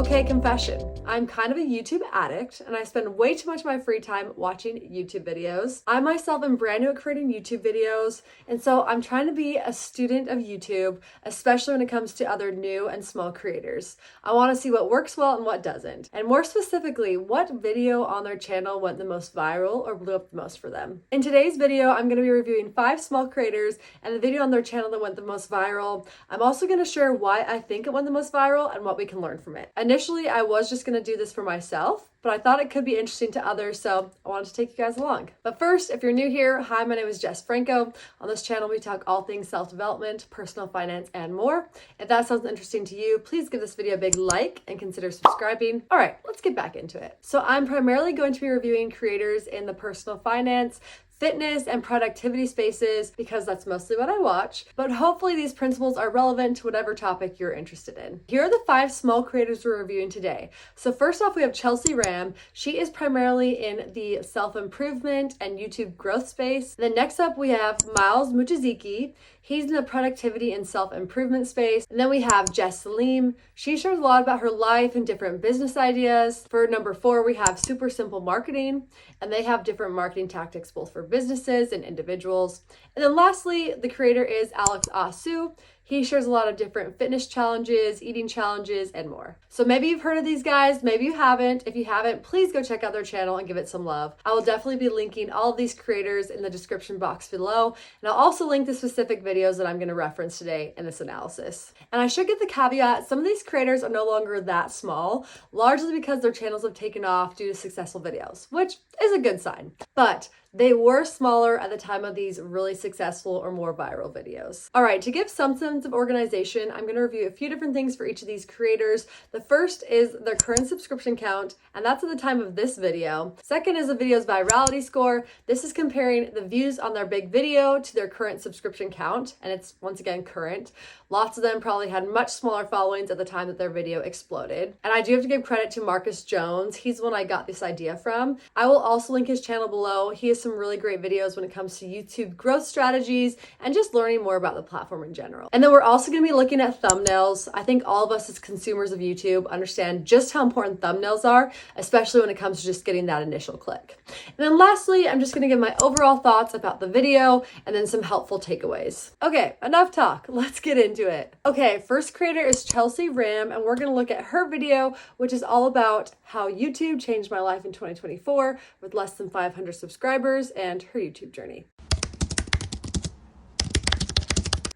Okay, confession. I'm kind of a YouTube addict and I spend way too much of my free time watching YouTube videos. I myself am brand new at creating YouTube videos, and so I'm trying to be a student of YouTube, especially when it comes to other new and small creators. I want to see what works well and what doesn't, and more specifically, what video on their channel went the most viral or blew up the most for them. In today's video, I'm going to be reviewing 5 small creators and the video on their channel that went the most viral. I'm also going to share why I think it went the most viral and what we can learn from it. Initially, I was just going to do this for myself, but I thought it could be interesting to others, so I wanted to take you guys along. But first, if you're new here, hi, my name is Jess Franco. On this channel, we talk all things self-development, personal finance, and more. If that sounds interesting to you, please give this video a big like and consider subscribing. All right, let's get back into it. So I'm primarily going to be reviewing creators in the personal finance, fitness, and productivity spaces because that's mostly what I watch, but hopefully these principles are relevant to whatever topic you're interested in. Here are the 5 small creators we're reviewing today. So first off, we have Jess Salemme. She is primarily in the self-improvement and YouTube growth space. Then next up, we have Mochizuki. He's in the productivity and self-improvement space. And then we have Jess Salemme. She shares a lot about her life and different business ideas. For number 4, we have Super Simple Marketing, and they have different marketing tactics both for businesses and individuals. And then lastly, the creator is Alex Asu. He shares a lot of different fitness challenges, eating challenges, and more. So maybe you've heard of these guys, maybe you haven't. If you haven't, please go check out their channel and give it some love. I will definitely be linking all of these creators in the description box below, and I'll also link the specific videos that I'm going to reference today in this analysis. And I should get the caveat, some of these creators are no longer that small, largely because their channels have taken off due to successful videos, which is a good sign. But they were smaller at the time of these really successful or more viral videos. All right, to give some sense of organization, I'm going to review a few different things for each of these creators. The first is their current subscription count, and that's at the time of this video. Second is the video's virality score. This is comparing the views on their big video to their current subscription count, and it's once again current. Lots of them probably had much smaller followings at the time that their video exploded. And I do have to give credit to Marcus Jones. He's the one I got this idea from. I will also link his channel below. He has some really great videos when it comes to YouTube growth strategies and just learning more about the platform in general. And then we're also going to be looking at thumbnails. I think all of us as consumers of YouTube understand just how important thumbnails are, especially when it comes to just getting that initial click. And then lastly, I'm just going to give my overall thoughts about the video and then some helpful takeaways. Okay, enough talk. Let's get into it. Okay, first creator is Jess Salemme, and we're going to look at her video, which is all about how YouTube changed my life in 2024 with less than 500 subscribers and her YouTube journey.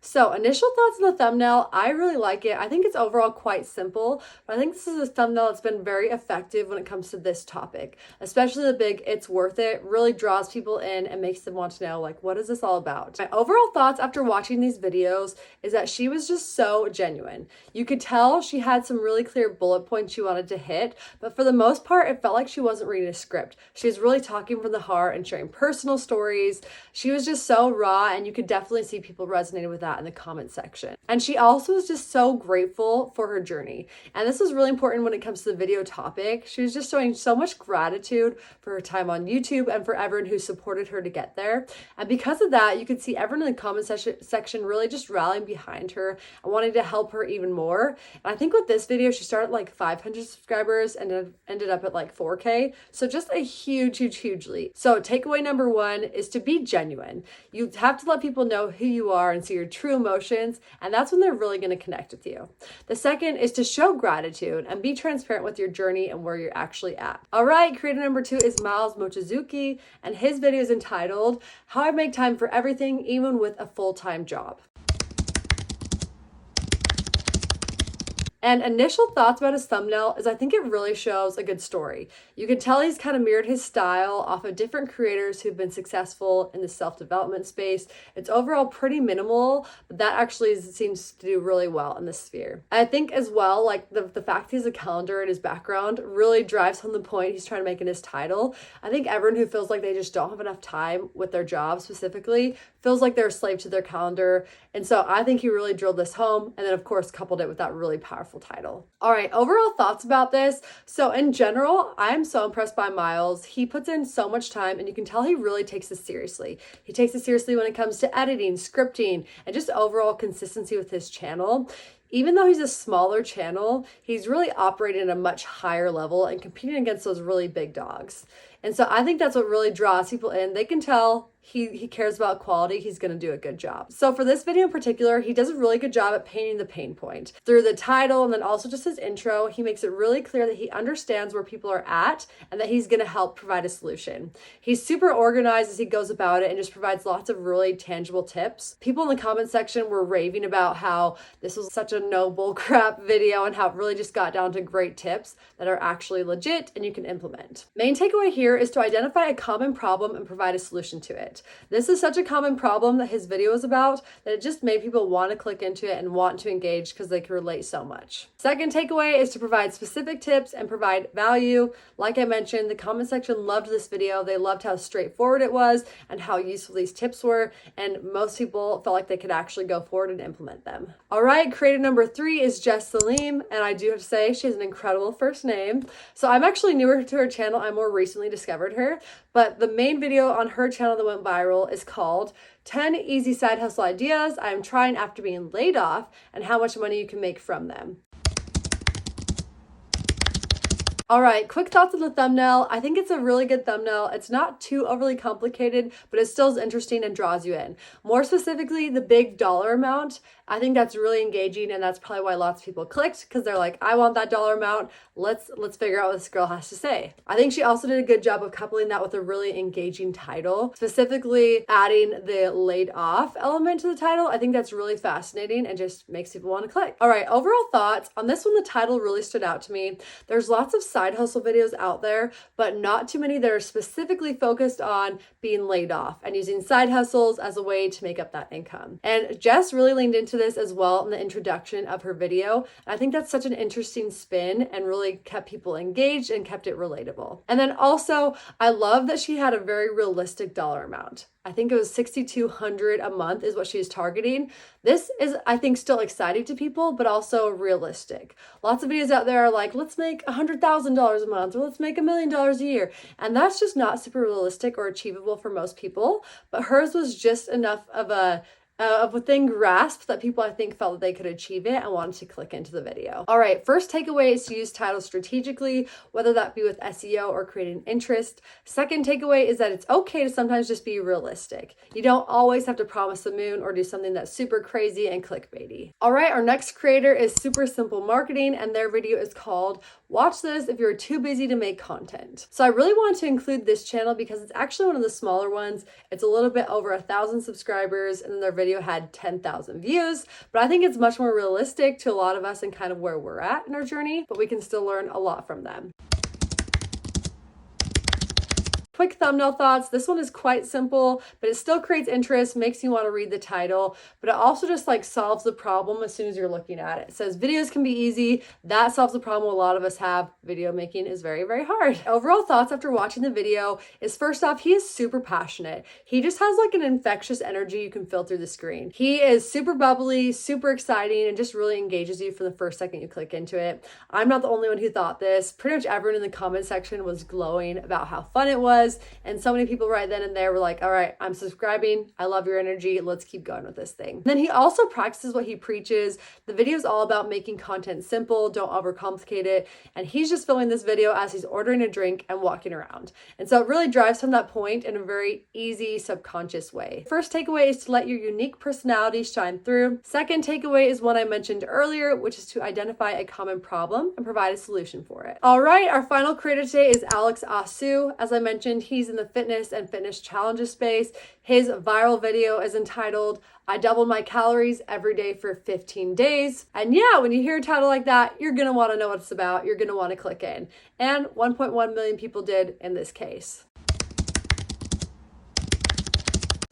So initial thoughts on the thumbnail, I really like it. I think it's overall quite simple, but I think this is a thumbnail that's been very effective when it comes to this topic, especially the big "it's worth it" really draws people in and makes them want to know, like, what is this all about? My overall thoughts after watching these videos is that she was just so genuine. You could tell she had some really clear bullet points she wanted to hit, but for the most part, it felt like she wasn't reading a script. She was really talking from the heart and sharing personal stories. She was just so raw, and you could definitely see people resonating with that in the comment section. And she also is just so grateful for her journey. And this is really important when it comes to the video topic. She was just showing so much gratitude for her time on YouTube and for everyone who supported her to get there. And because of that, you could see everyone in the comment section really just rallying behind her and wanting to help her even more. And I think with this video, she started like 500 subscribers and ended up at like 4K. So just a huge leap. So takeaway number 1 is to be genuine. You have to let people know who you are and see your true emotions, and that's when they're really going to connect with you. The second is to show gratitude and be transparent with your journey and where you're actually at. All right, creator number 2 is Mochizuki, and his video is entitled "How I Make Time for Everything Even with a Full-Time Job." And initial thoughts about his thumbnail is I think it really shows a good story. You can tell he's kind of mirrored his style off of different creators who've been successful in the self-development space. It's overall pretty minimal, but that actually seems to do really well in this sphere. I think as well, like the fact he has a calendar in his background really drives home the point he's trying to make in his title. I think everyone who feels like they just don't have enough time with their job specifically feels like they're a slave to their calendar. And so I think he really drilled this home, and then of course coupled it with that really powerful title. All right, overall thoughts about this. So in general, I'm so impressed by Miles. He puts in so much time, and you can tell he really takes this seriously. He takes it seriously when it comes to editing, scripting, and just overall consistency with his channel. Even though he's a smaller channel, he's really operating at a much higher level and competing against those really big dogs. And so I think that's what really draws people in. They can tell he cares about quality. He's going to do a good job. So for this video in particular, he does a really good job at painting the pain point. Through the title and then also just his intro, he makes it really clear that he understands where people are at and that he's going to help provide a solution. He's super organized as he goes about it and just provides lots of really tangible tips. People in the comment section were raving about how this was such a no bull crap video and how it really just got down to great tips that are actually legit and you can implement. Main takeaway here is to identify a common problem and provide a solution to it. This is such a common problem that his video is about that it just made people want to click into it and want to engage because they can relate so much. Second takeaway is to provide specific tips and provide value. Like I mentioned, the comment section loved this video. They loved how straightforward it was and how useful these tips were, and most people felt like they could actually go forward and implement them. All right, creator number 3 is Jess Salemme, and I do have to say she has an incredible first name. So I'm actually newer to her channel. I more recently discovered her, but the main video on her channel that went viral is called 10 Easy Side Hustle Ideas I'm Trying After Being Laid Off and How Much Money You Can Make From Them. All right, quick thoughts on the thumbnail. I think it's a really good thumbnail. It's not too overly complicated, but it still is interesting and draws you in. More specifically, the big dollar amount. I think that's really engaging, and that's probably why lots of people clicked, because they're like, I want that dollar amount. Let's figure out what this girl has to say. I think she also did a good job of coupling that with a really engaging title, specifically adding the laid off element to the title. I think that's really fascinating and just makes people want to click. All right, overall thoughts. On this one, the title really stood out to me. There's lots of side hustle videos out there, but not too many that are specifically focused on being laid off and using side hustles as a way to make up that income. And Jess really leaned into this as well in the introduction of her video. And I think that's such an interesting spin and really kept people engaged and kept it relatable. And then also, I love that she had a very realistic dollar amount. I think it was $6,200 a month is what she's targeting. This is, I think, still exciting to people, but also realistic. Lots of videos out there are like, let's make $100,000 a month, or let's make $1 million a year. And that's just not super realistic or achievable for most people. But hers was just enough of a within grasp that people, I think, felt that they could achieve it and wanted to click into the video. All right, first takeaway is to use titles strategically, whether that be with SEO or creating interest. Second takeaway is that it's okay to sometimes just be realistic. You don't always have to promise the moon or do something that's super crazy and clickbaity. All right, our next creator is Super Simple Marketing, and their video is called Watch This If You're Too Busy to Make Content. So I really wanted to include this channel because it's actually one of the smaller ones. It's a little bit over 1,000 subscribers, and their video had 10,000 views, but I think it's much more realistic to a lot of us and kind of where we're at in our journey, but we can still learn a lot from them. Quick thumbnail thoughts. This one is quite simple, but it still creates interest, makes you want to read the title, but it also just like solves the problem as soon as you're looking at it. It says videos can be easy. That solves the problem a lot of us have. Video making is very, very hard. Overall thoughts after watching the video is, first off, he is super passionate. He just has like an infectious energy you can feel through the screen. He is super bubbly, super exciting, and just really engages you from the first second you click into it. I'm not the only one who thought this. Pretty much everyone in the comment section was glowing about how fun it was. And so many people right then and there were like, all right, I'm subscribing. I love your energy. Let's keep going with this thing. And then he also practices what he preaches. The video is all about making content simple. Don't overcomplicate it. And he's just filming this video as he's ordering a drink and walking around. And so it really drives home that point in a very easy, subconscious way. First takeaway is to let your unique personality shine through. Second takeaway is one I mentioned earlier, which is to identify a common problem and provide a solution for it. All right, our final creator today is Alex Asu. As I mentioned, he's in the fitness and fitness challenges space. His viral video is entitled, I doubled my calories every day for 15 days. And yeah, when you hear a title like that, you're gonna wanna know what it's about. You're gonna wanna click in. And 1.1 million people did in this case.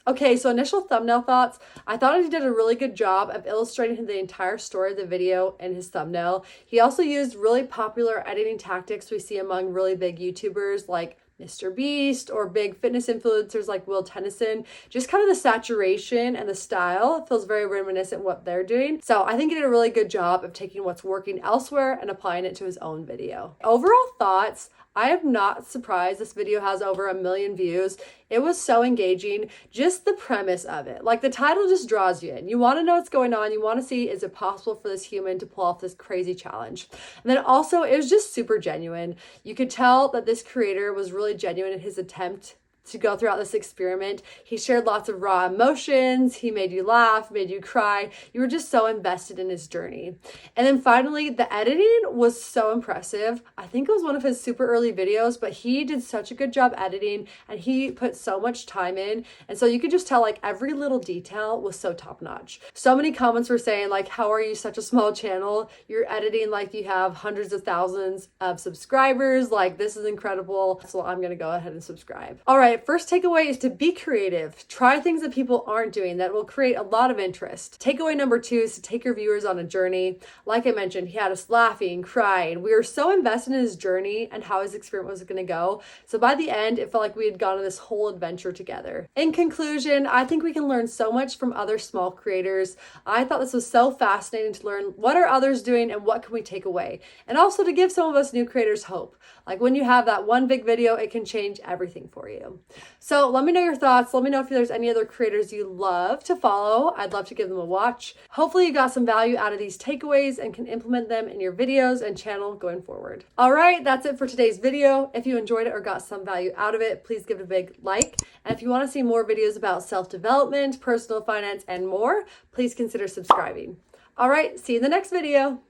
Okay, so initial thumbnail thoughts. I thought he did a really good job of illustrating the entire story of the video in his thumbnail. He also used really popular editing tactics we see among really big YouTubers like Mr. Beast or big fitness influencers like Will Tennyson. Just kind of the saturation and the style feels very reminiscent of what they're doing. So I think he did a really good job of taking what's working elsewhere and applying it to his own video. Overall thoughts, I am not surprised this video has over 1 million views. It was so engaging. Just the premise of it. Like the title just draws you in. You want to know what's going on. You want to see, is it possible for this human to pull off this crazy challenge? And then also it was just super genuine. You could tell that this creator was really genuine in his attempt to go throughout this experiment. He shared lots of raw emotions. He made you laugh, made you cry. You were just so invested in his journey. And then finally, the editing was so impressive. I think it was one of his super early videos, but he did such a good job editing and he put so much time in. And so you could just tell like every little detail was so top notch. So many comments were saying like, how are you such a small channel? You're editing like you have hundreds of thousands of subscribers. Like this is incredible. So I'm going to go ahead and subscribe. All right. First takeaway is to be creative. Try things that people aren't doing that will create a lot of interest. Takeaway number 2 is to take your viewers on a journey. Like I mentioned, he had us laughing, crying. We were so invested in his journey and how his experiment was going to go. So by the end, it felt like we had gone on this whole adventure together. In conclusion, I think we can learn so much from other small creators. I thought this was so fascinating to learn what are others doing and what can we take away. And also to give some of us new creators hope. Like when you have that one big video, it can change everything for you. So let me know your thoughts. Let me know if there's any other creators you love to follow. I'd love to give them a watch. Hopefully you got some value out of these takeaways and can implement them in your videos and channel going forward. All right, that's it for today's video. If you enjoyed it or got some value out of it, please give it a big like. And if you want to see more videos about self-development, personal finance, and more, please consider subscribing. All right, see you in the next video.